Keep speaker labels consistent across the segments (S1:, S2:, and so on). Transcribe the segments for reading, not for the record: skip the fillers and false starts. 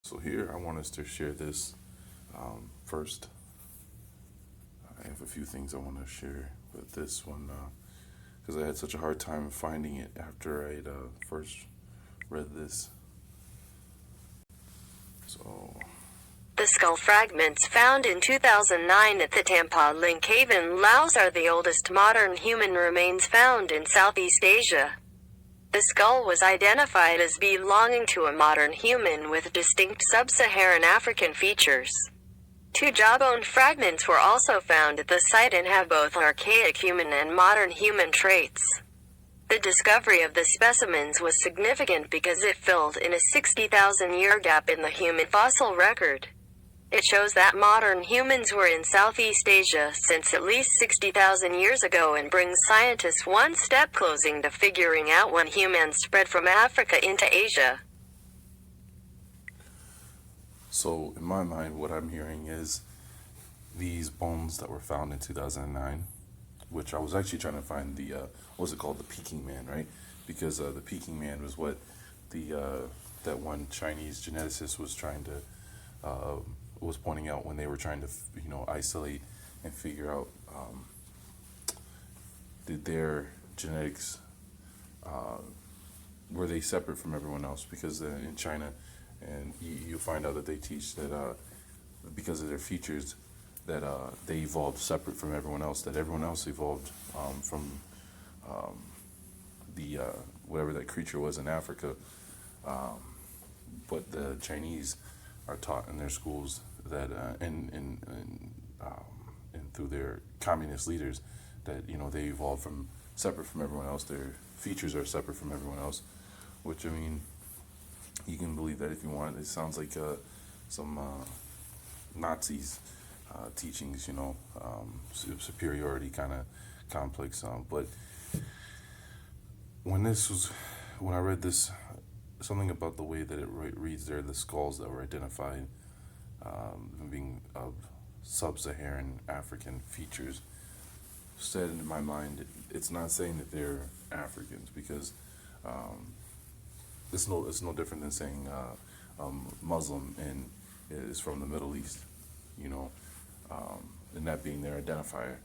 S1: So here I want us to share this first. I have a few things I want to share, but this one, because I had such a hard time finding it after I'd first read this. So,
S2: The skull fragments found in 2009 at the Tampa Link Cave in Laos are the oldest modern human remains found in Southeast Asia. The skull was identified as belonging to a modern human with distinct sub-Saharan African features. Two jawbone fragments were also found at the site and have both archaic human and modern human traits. The discovery of the specimens was significant because it filled in a 60,000-year gap in the human fossil record. It shows that modern humans were in Southeast Asia since at least 60,000 years ago and brings scientists one step closer to figuring out when humans spread from Africa into Asia.
S1: so in my mind, what I'm hearing is these bones that were found in 2009, which I was actually trying to find the what was it called, the Peking Man, right? Because the Peking Man was what the that one Chinese geneticist was trying to was pointing out when they were trying to isolate and figure out did their genetics were they separate from everyone else, because in China and you find out that they teach that because of their features that they evolved separate from everyone else, that everyone else evolved from the whatever that creature was in Africa, but the Chinese are taught in their schools that and through their communist leaders that they evolved from separate from everyone else. Their features are separate from everyone else, which I mean, you can believe that if you want. It sounds like some Nazis teachings, superiority kind of complex. But when I read this, something about the way that it reads there, the skulls that were identified being of sub-Saharan African features, said in my mind, it's not saying that they're Africans, because it's no different than saying Muslim and is from the Middle East, and that being their identifier.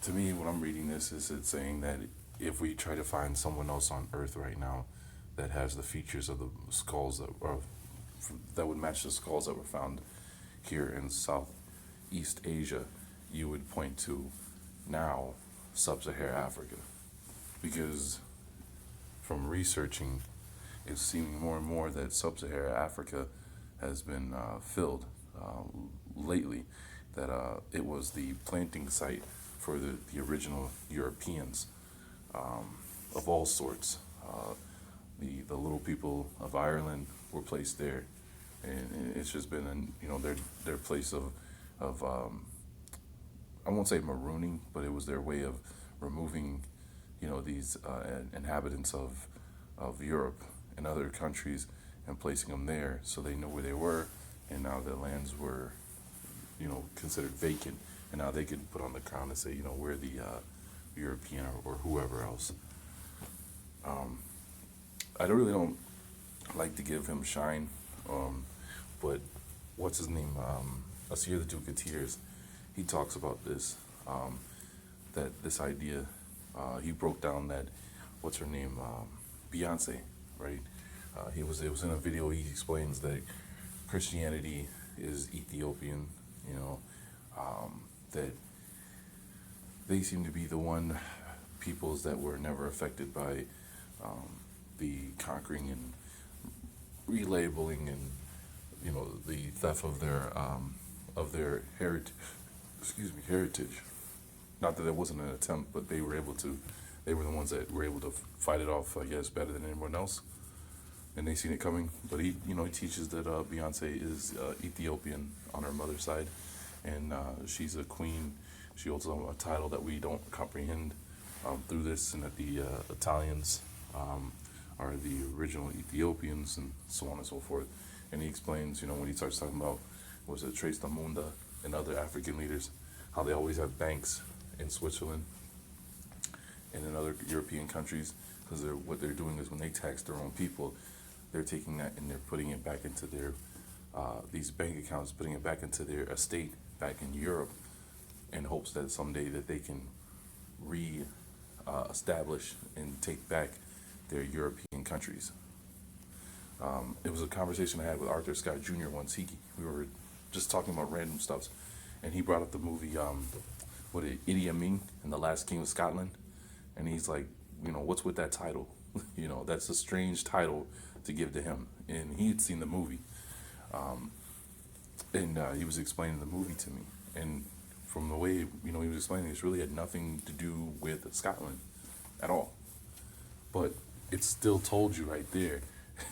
S1: To me, when I'm reading this, is it's saying that if we try to find someone else on Earth right now that has the features of the skulls that would match the skulls that were found here in Southeast Asia, you would point to now sub-Saharan Africa, because from researching, it's seeming more and more that sub-Saharan Africa has been filled lately, that it was the planting site for the original Europeans of all sorts. The little people of Ireland were placed there, and it's just been their place of I won't say marooning, but it was their way of removing these inhabitants of Europe and other countries and placing them there, so they know where they were, and now the lands were considered vacant, and now they could put on the crown and say we're the European or whoever else. I don't like to give him shine, but what's his name? Asir the Duke of Tears. He talks about this, that this idea. He broke down that what's her name, Beyonce, right? It was in a video. He explains that Christianity is Ethiopian. That they seem to be the one peoples that were never affected by the conquering and relabeling and the theft of their heritage. Heritage. Not that there wasn't an attempt, but they were able to. They were the ones that were able to fight it off, I guess, better than anyone else, and they seen it coming. But he teaches that Beyonce is Ethiopian on her mother's side, and she's a queen. She holds a title that we don't comprehend through this, and that the Italians are the original Ethiopians, and so on and so forth. And he explains, when he starts talking about, was it Trace Munda and other African leaders, how they always have banks in Switzerland and in other European countries, because what they're doing is when they tax their own people, they're taking that and they're putting it back into their these bank accounts, putting it back into their estate back in Europe, in hopes that someday that they can establish and take back their European countries. It was a conversation I had with Arthur Scott Jr. once. We were just talking about random stuff, and he brought up the movie Idi Amin and the Last King of Scotland, and he's like, what's with that title? That's a strange title to give to him, and he had seen the movie, and he was explaining the movie to me, and from the way he was explaining, this really had nothing to do with Scotland at all, but it still told you right there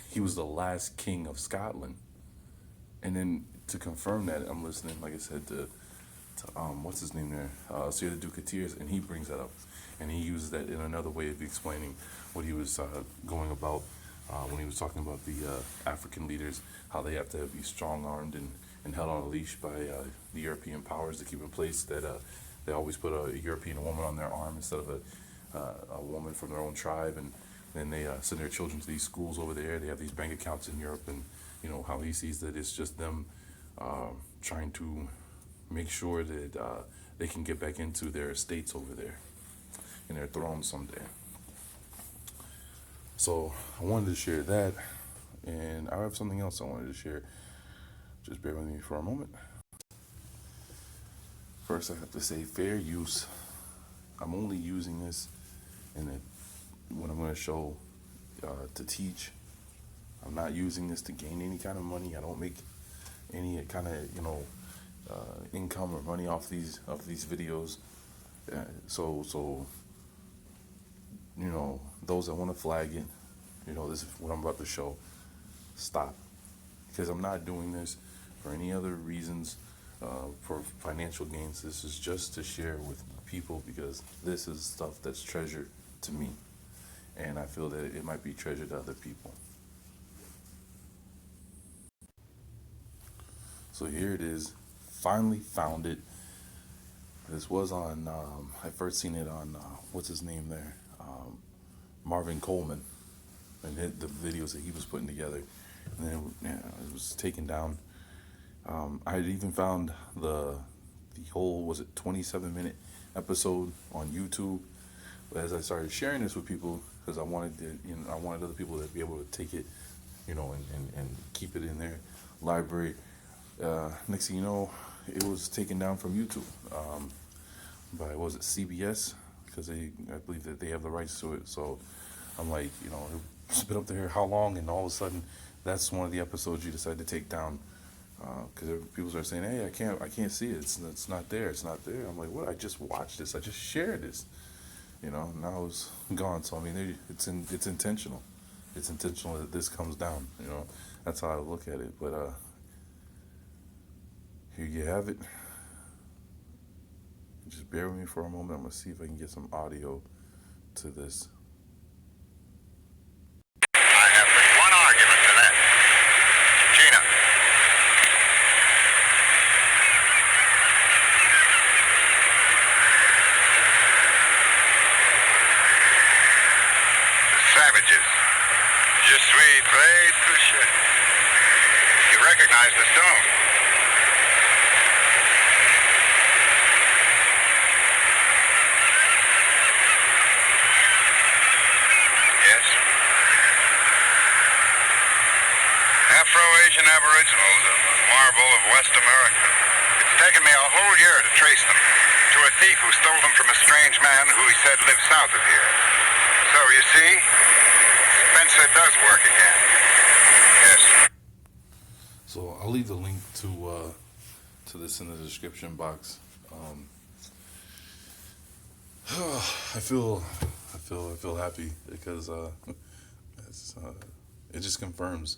S1: he was the last king of Scotland. And then to confirm that, I'm listening, like I said, to what's his name there, Sir the Duke of Tears, and he brings that up, and he uses that in another way of explaining what he was going about when he was talking about the African leaders, how they have to be strong-armed and held on a leash by the European powers to keep in place, that they always put a European woman on their arm instead of a woman from their own tribe, and then they send their children to these schools over there. They have these bank accounts in Europe, and how he sees that it's just them trying to make sure that they can get back into their estates over there and their thrones someday. So I wanted to share that, and I have something else I wanted to share. Just bear with me for a moment. First, I have to say fair use. I'm only using this when I'm going to show to teach. I'm not using this to gain any kind of money. I don't make any kind of income or money off these videos. So those that want to flag it, this is what I'm about to show. Stop, because I'm not doing this for any other reasons, for financial gains. This is just to share with people, because this is stuff that's treasured to me, and I feel that it might be treasured to other people. So here it is. Finally found it. This was on, I first seen it on, what's his name there? Marvin Coleman, and the videos that he was putting together. And then it was taken down. I had even found the whole, was it 27-minute episode on YouTube. But as I started sharing this with people, because I wanted other people to be able to take it, and keep it in their library. Next thing you know, it was taken down from YouTube by, was it CBS? Because I believe that they have the rights to it. So I'm like, it's been up there how long? And all of a sudden, that's one of the episodes you decide to take down. Because people are saying, hey, I can't see it. It's not there. It's not there. I'm like, what? I just watched this. I just shared this. Now it's gone. So I mean, it's intentional. It's intentional that this comes down. That's how I look at it. But here you have it. Just bear with me for a moment. I'm gonna see if I can get some audio to this.
S3: I have one argument to that. Gina. Savages. Je suis très touché. You recognize the stone. Yes. Afro-Asian Aboriginals of the marble of West America. It's taken me a whole year to trace them to a thief who stole them from a strange man who he said lived south of here. So, you see, Spencer does work again. Yes.
S1: So I'll leave the link to this in the description box. I feel happy because it just confirms.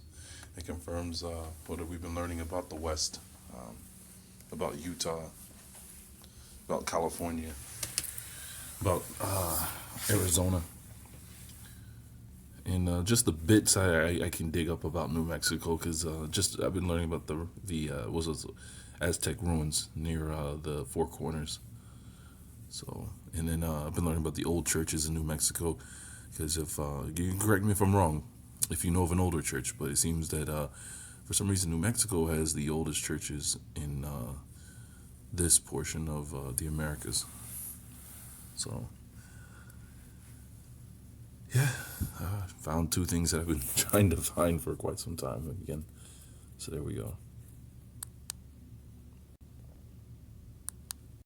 S1: It confirms what we've been learning about the West, about Utah, about California, about Arizona, and just the bits I can dig up about New Mexico, because I've been learning about the Aztec ruins near the Four Corners. So, and then I've been learning about the old churches in New Mexico, because if you can correct me if I'm wrong, if you know of an older church. But it seems that for some reason New Mexico has the oldest churches in this portion of the Americas. So yeah, found two things that I've been trying to find for quite some time again. So there we go.